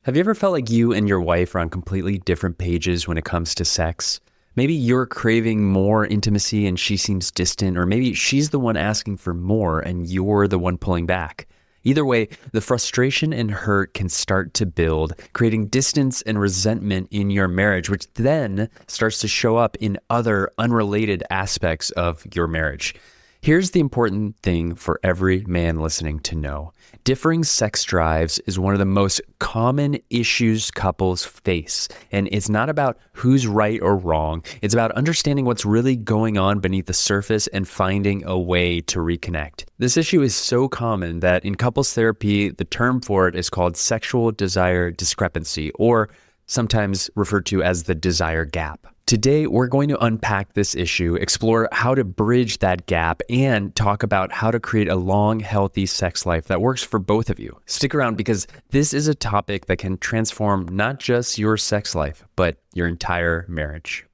Have you ever felt like you and your wife are on completely different pages when it comes to sex? Maybe you're craving more intimacy and she seems distant, or maybe she's the one asking for more and you're the one pulling back. Either way, the frustration and hurt can start to build, creating distance and resentment in your marriage, which then starts to show up in other unrelated aspects of your marriage. Here's the important thing for every man listening to know. Differing sex drives is one of the most common issues couples face. And it's not about who's right or wrong. It's about understanding what's really going on beneath the surface and finding a way to reconnect. This issue is so common that in couples therapy, the term for it is called sexual desire discrepancy, or sometimes referred to as the desire gap. Today, we're going to unpack this issue, explore how to bridge that gap, and talk about how to create a long, healthy sex life that works for both of you. Stick around because this is a topic that can transform not just your sex life, but your entire marriage.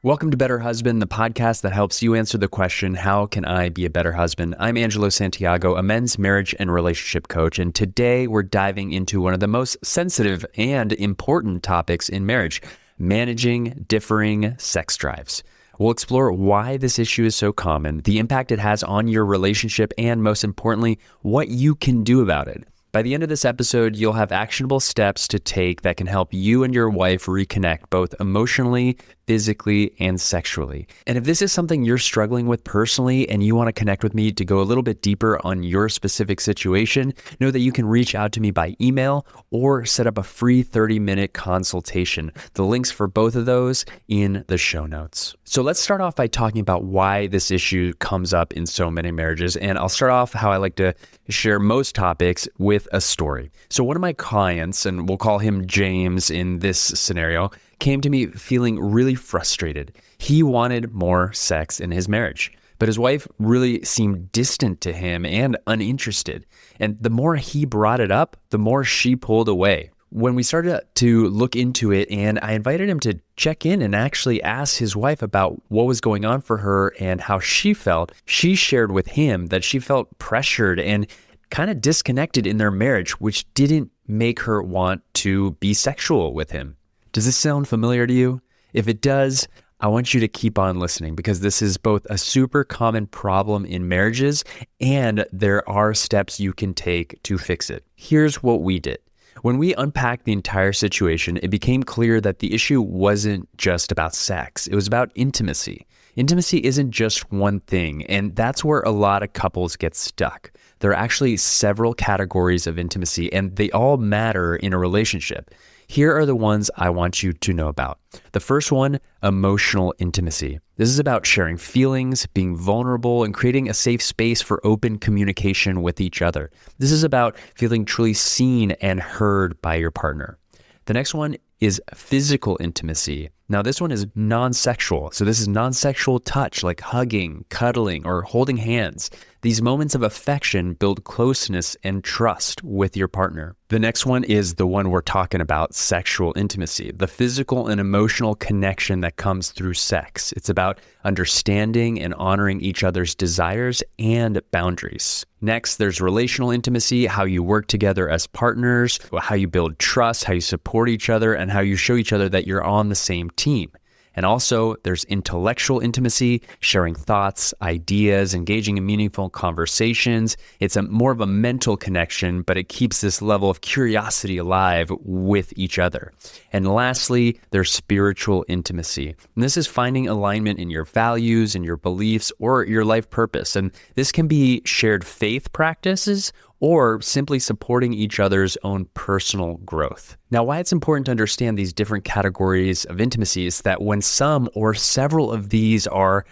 Welcome to Better Husband, the podcast that helps you answer the question, how can I be a better husband? I'm Angelo Santiago, a men's marriage and relationship coach, and today we're diving into one of the most sensitive and important topics in marriage, managing differing sex drives. We'll explore why this issue is so common, the impact it has on your relationship, and most importantly, what you can do about it. By the end of this episode, you'll have actionable steps to take that can help you and your wife reconnect both emotionally, physically, and sexually. And if this is something you're struggling with personally and you want to connect with me to go a little bit deeper on your specific situation, know that you can reach out to me by email or set up a free 30-minute consultation. The links for both of those in the show notes. So let's start off by talking about why this issue comes up in so many marriages. And I'll start off how I like to share most topics with a story. So one of my clients, and we'll call him James in this scenario, came to me feeling really frustrated. He wanted more sex in his marriage, but his wife really seemed distant to him and uninterested. And the more he brought it up, the more she pulled away. When we started to look into it, and I invited him to check in and actually ask his wife about what was going on for her and how she felt, she shared with him that she felt pressured and kind of disconnected in their marriage, which didn't make her want to be sexual with him. Does this sound familiar to you? If it does, I want you to keep on listening because this is both a super common problem in marriages and there are steps you can take to fix it. Here's what we did. When we unpacked the entire situation, it became clear that the issue wasn't just about sex. It was about intimacy. Intimacy isn't just one thing, and that's where a lot of couples get stuck. There are actually several categories of intimacy, and they all matter in a relationship. Here are the ones I want you to know about. The first one, emotional intimacy. This is about sharing feelings, being vulnerable, and creating a safe space for open communication with each other. This is about feeling truly seen and heard by your partner. The next one is physical intimacy. Now, this one is non-sexual. So this is non-sexual touch like hugging, cuddling, or holding hands. These moments of affection build closeness and trust with your partner. The next one is the one we're talking about, sexual intimacy, the physical and emotional connection that comes through sex. It's about understanding and honoring each other's desires and boundaries. Next, there's relational intimacy, how you work together as partners, how you build trust, how you support each other, and how you show each other that you're on the same team. And also, there's intellectual intimacy, sharing thoughts, ideas, engaging in meaningful conversations. It's more of a mental connection, but it keeps this level of curiosity alive with each other. And lastly, there's spiritual intimacy. And this is finding alignment in your values and your beliefs or your life purpose. And this can be shared faith practices or simply supporting each other's own personal growth. Now, why it's important to understand these different categories of intimacy is that when some or several of these are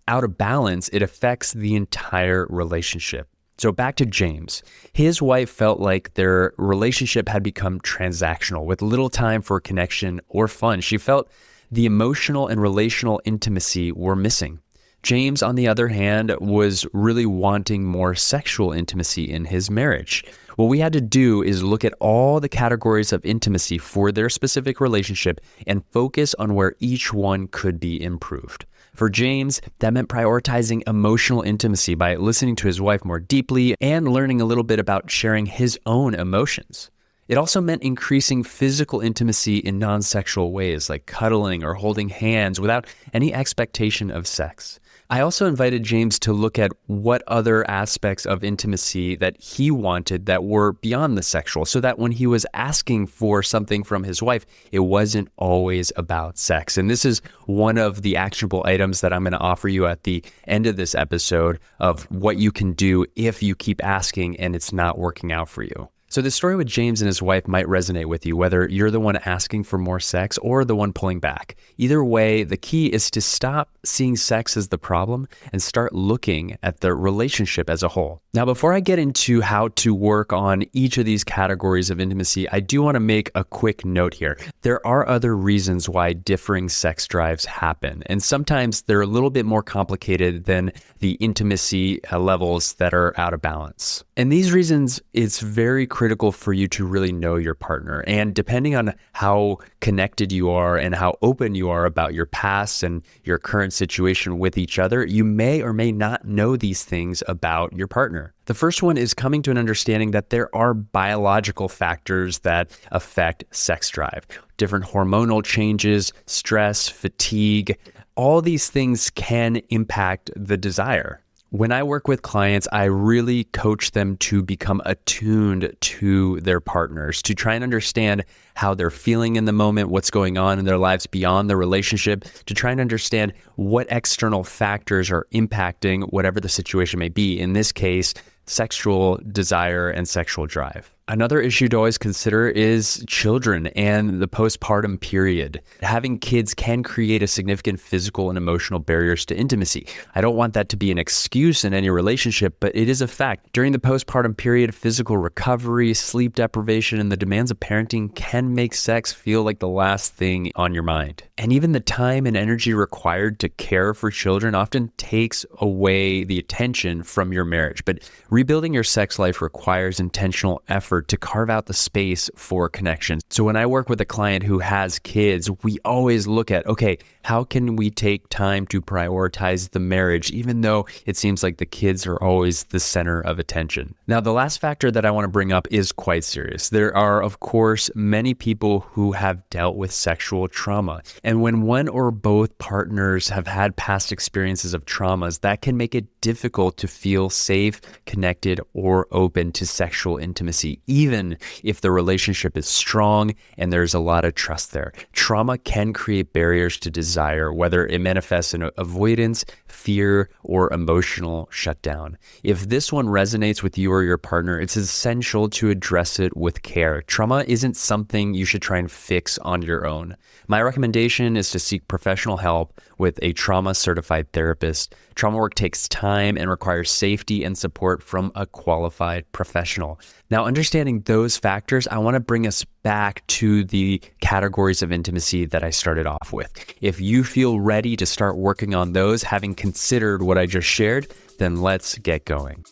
out of balance, it affects the entire relationship. So back to James. His wife felt like their relationship had become transactional with little time for connection or fun. She felt the emotional and relational intimacy were missing. James, on the other hand, was really wanting more sexual intimacy in his marriage. What we had to do is look at all the categories of intimacy for their specific relationship and focus on where each one could be improved. For James, that meant prioritizing emotional intimacy by listening to his wife more deeply and learning a little bit about sharing his own emotions. It also meant increasing physical intimacy in non-sexual ways like cuddling or holding hands without any expectation of sex. I also invited James to look at what other aspects of intimacy that he wanted that were beyond the sexual, so that when he was asking for something from his wife, it wasn't always about sex. And this is one of the actionable items that I'm going to offer you at the end of this episode of what you can do if you keep asking and it's not working out for you. So the story with James and his wife might resonate with you, whether you're the one asking for more sex or the one pulling back. Either way, the key is to stop seeing sex as the problem and start looking at the relationship as a whole. Now, before I get into how to work on each of these categories of intimacy, I do want to make a quick note here. There are other reasons why differing sex drives happen, and sometimes they're a little bit more complicated than the intimacy levels that are out of balance. And these reasons, it's very critical for you to really know your partner. And depending on how connected you are and how open you are about your past and your current situation with each other, you may or may not know these things about your partner. The first one is coming to an understanding that there are biological factors that affect sex drive. Different hormonal changes, stress, fatigue, all these things can impact the desire. When I work with clients, I really coach them to become attuned to their partners, to try and understand how they're feeling in the moment, what's going on in their lives beyond the relationship, to try and understand what external factors are impacting whatever the situation may be. In this case, sexual desire and sexual drive. Another issue to always consider is children and the postpartum period. Having kids can create a significant physical and emotional barriers to intimacy. I don't want that to be an excuse in any relationship, but it is a fact. During the postpartum period, physical recovery, sleep deprivation, and the demands of parenting can make sex feel like the last thing on your mind. And even the time and energy required to care for children often takes away the attention from your marriage. But rebuilding your sex life requires intentional effort to carve out the space for connection. So when I work with a client who has kids, we always look at, okay, how can we take time to prioritize the marriage, even though it seems like the kids are always the center of attention? Now, the last factor that I want to bring up is quite serious. There are, of course, many people who have dealt with sexual trauma. And when one or both partners have had past experiences of traumas, that can make it difficult to feel safe, connected, or open to sexual intimacy, even if the relationship is strong and there's a lot of trust there. Trauma can create barriers to desire, whether it manifests in avoidance, fear, or emotional shutdown. If this one resonates with you or your partner, it's essential to address it with care. Trauma isn't something you should try and fix on your own. My recommendation is to seek professional help with a trauma-certified therapist. Trauma work takes time and requires safety and support from a qualified professional. Now, understanding those factors, I want to bring us back to the categories of intimacy that I started off with. If you feel ready to start working on those, having considered what I just shared, then let's get going.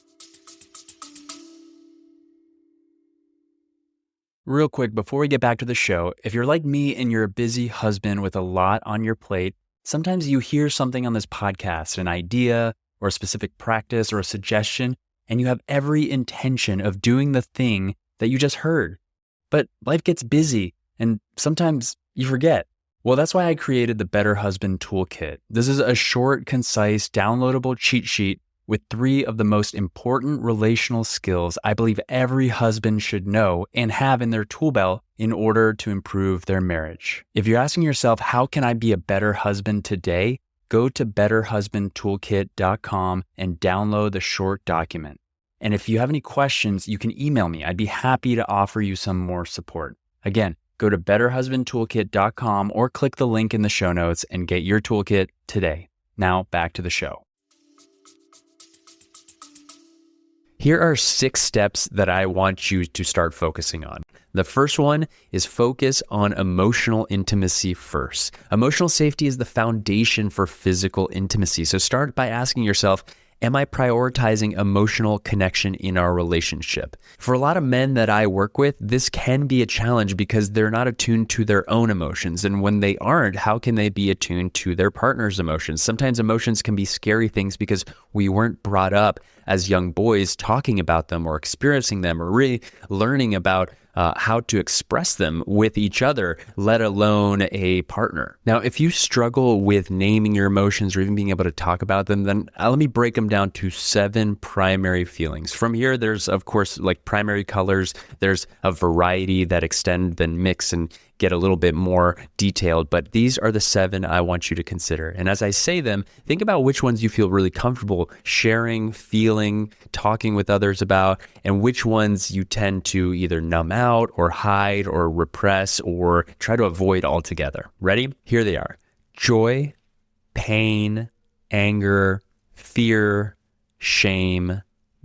Real quick, before we get back to the show, if you're like me and you're a busy husband with a lot on your plate, sometimes you hear something on this podcast, an idea or a specific practice or a suggestion, and you have every intention of doing the thing that you just heard. But life gets busy and sometimes you forget. Well, that's why I created the Better Husband Toolkit. This is a short, concise, downloadable cheat sheet with 3 of the most important relational skills I believe every husband should know and have in their tool belt in order to improve their marriage. If you're asking yourself, how can I be a better husband today? Go to betterhusbandtoolkit.com and download the short document. And if you have any questions, you can email me. I'd be happy to offer you some more support. Again, go to betterhusbandtoolkit.com or click the link in the show notes and get your toolkit today. Now back to the show. Here are 6 steps that I want you to start focusing on. The first one is focus on emotional intimacy first. Emotional safety is the foundation for physical intimacy. So start by asking yourself, am I prioritizing emotional connection in our relationship? For a lot of men that I work with, this can be a challenge because they're not attuned to their own emotions. And when they aren't, how can they be attuned to their partner's emotions? Sometimes emotions can be scary things because we weren't brought up as young boys talking about them or experiencing them or really learning about how to express them with each other, let alone a partner. Now, if you struggle with naming your emotions or even being able to talk about them, then let me break them down to 7 primary feelings. From here, there's, of course, like primary colors. There's a variety that extend, then mix and get a little bit more detailed, but these are the 7 I want you to consider. And as I say them, think about which ones you feel really comfortable sharing, feeling, talking with others about, and which ones you tend to either numb out or hide or repress or try to avoid altogether. Ready? Here they are. Joy, pain, anger, fear, shame,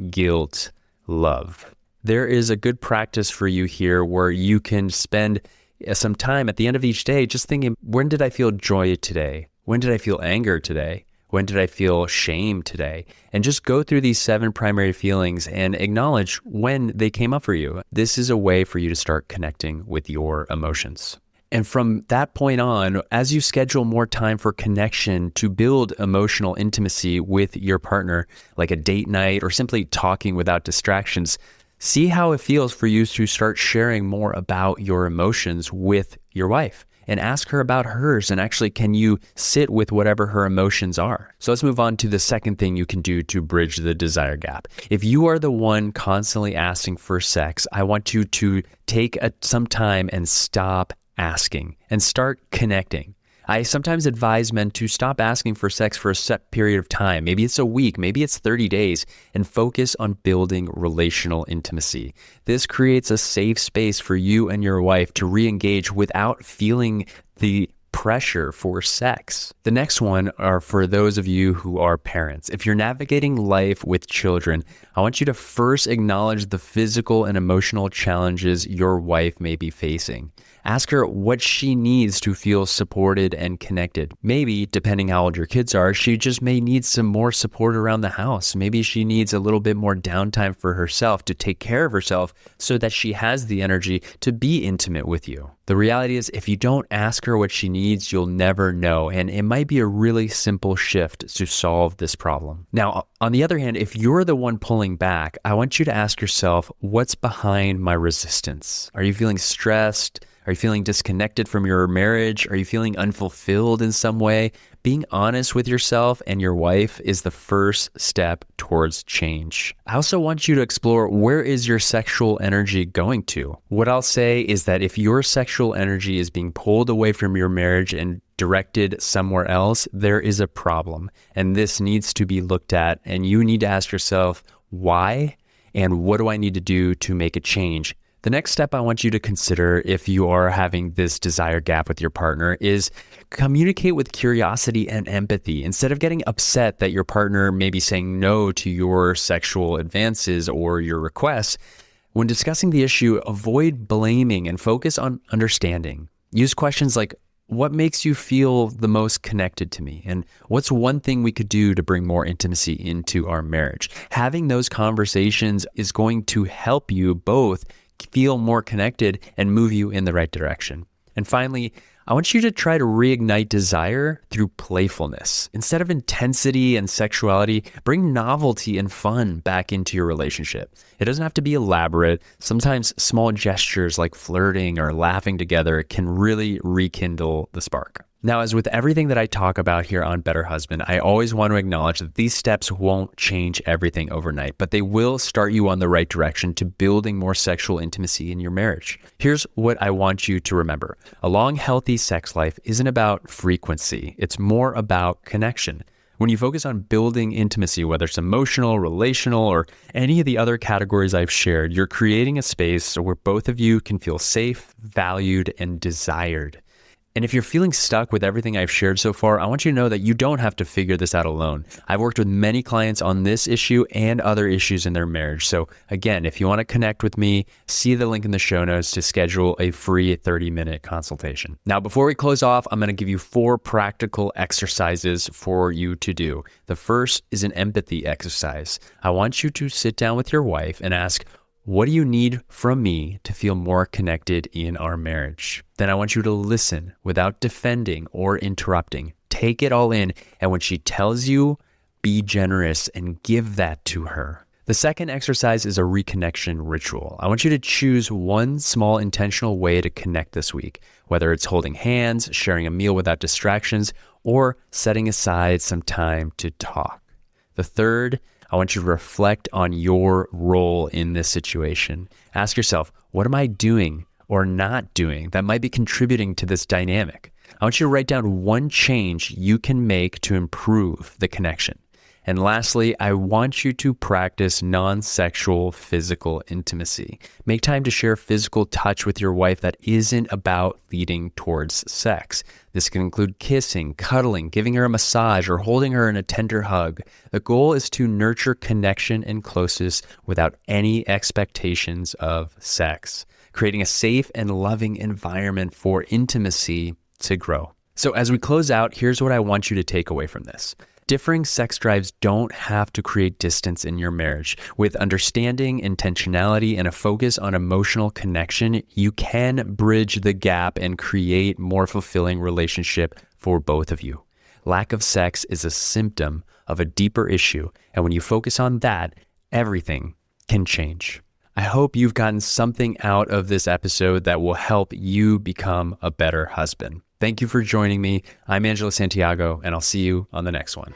guilt, love. There is a good practice for you here where you can spend some time at the end of each day just thinking, when did I feel joy today? When did I feel anger today? When did I feel shame today? And just go through these 7 primary feelings and acknowledge when they came up for you. This is a way for you to start connecting with your emotions. And from that point on, as you schedule more time for connection to build emotional intimacy with your partner, like a date night or simply talking without distractions, see how it feels for you to start sharing more about your emotions with your wife and ask her about hers. And actually, can you sit with whatever her emotions are? So let's move on to the second thing you can do to bridge the desire gap. If you are the one constantly asking for sex, I want you to take some time and stop asking and start connecting. I sometimes advise men to stop asking for sex for a set period of time. Maybe it's a week, maybe it's 30 days, and focus on building relational intimacy. This creates a safe space for you and your wife to re-engage without feeling the pressure for sex. The next one are for those of you who are parents. If you're navigating life with children, I want you to first acknowledge the physical and emotional challenges your wife may be facing. Ask her what she needs to feel supported and connected. Maybe, depending how old your kids are, she just may need some more support around the house. Maybe she needs a little bit more downtime for herself to take care of herself so that she has the energy to be intimate with you. The reality is, if you don't ask her what she needs, you'll never know. And it might be a really simple shift to solve this problem. Now, on the other hand, if you're the one pulling back, I want you to ask yourself, what's behind my resistance? Are you feeling stressed? Are you feeling disconnected from your marriage? Are you feeling unfulfilled in some way? Being honest with yourself and your wife is the first step towards change. I also want you to explore, where is your sexual energy going to? What I'll say is that if your sexual energy is being pulled away from your marriage and directed somewhere else, there is a problem. And this needs to be looked at. And you need to ask yourself, why? And what do I need to do to make a change? The next step I want you to consider if you are having this desire gap with your partner is communicate with curiosity and empathy. Instead of getting upset that your partner may be saying no to your sexual advances or your requests, when discussing the issue, avoid blaming and focus on understanding. Use questions like, what makes you feel the most connected to me? And what's one thing we could do to bring more intimacy into our marriage? Having those conversations is going to help you both feel more connected and move you in the right direction. And finally, I want you to try to reignite desire through playfulness. Instead of intensity and sexuality, bring novelty and fun back into your relationship. It doesn't have to be elaborate. Sometimes small gestures like flirting or laughing together can really rekindle the spark. Now, as with everything that I talk about here on Better Husband, I always want to acknowledge that these steps won't change everything overnight, but they will start you on the right direction to building more sexual intimacy in your marriage. Here's what I want you to remember. A long, healthy sex life isn't about frequency. It's more about connection. When you focus on building intimacy, whether it's emotional, relational, or any of the other categories I've shared, you're creating a space where both of you can feel safe, valued, and desired. And if you're feeling stuck with everything I've shared so far, I want you to know that you don't have to figure this out alone. I've worked with many clients on this issue and other issues in their marriage. So again, if you want to connect with me, see the link in the show notes to schedule a free 30-minute consultation. Now, before we close off, I'm going to give you 4 practical exercises for you to do. The first is an empathy exercise. I want you to sit down with your wife and ask, what do you need from me to feel more connected in our marriage? Then I want you to listen without defending or interrupting. Take it all in, and when she tells you, be generous and give that to her. The second exercise is a reconnection ritual. I want you to choose one small intentional way to connect this week, whether it's holding hands, sharing a meal without distractions, or setting aside some time to talk. The third, I want you to reflect on your role in this situation. Ask yourself, what am I doing or not doing that might be contributing to this dynamic? I want you to write down one change you can make to improve the connection. And lastly, I want you to practice non-sexual physical intimacy. Make time to share physical touch with your wife that isn't about leading towards sex. This can include kissing, cuddling, giving her a massage, or holding her in a tender hug. The goal is to nurture connection and closeness without any expectations of sex, creating a safe and loving environment for intimacy to grow. So as we close out, here's what I want you to take away from this. Differing sex drives don't have to create distance in your marriage. With understanding, intentionality, and a focus on emotional connection, you can bridge the gap and create more fulfilling relationship for both of you. Lack of sex is a symptom of a deeper issue, and when you focus on that, everything can change. I hope you've gotten something out of this episode that will help you become a better husband. Thank you for joining me. I'm Angelo Santiago, and I'll see you on the next one.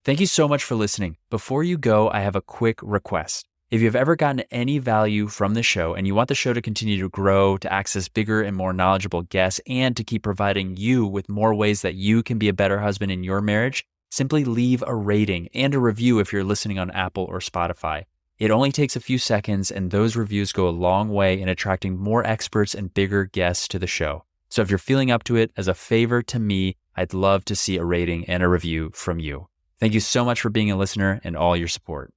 Thank you so much for listening. Before you go, I have a quick request. If you've ever gotten any value from the show and you want the show to continue to grow, to access bigger and more knowledgeable guests, and to keep providing you with more ways that you can be a better husband in your marriage, simply leave a rating and a review if you're listening on Apple or Spotify. It only takes a few seconds, and those reviews go a long way in attracting more experts and bigger guests to the show. So if you're feeling up to it, as a favor to me, I'd love to see a rating and a review from you. Thank you so much for being a listener and all your support.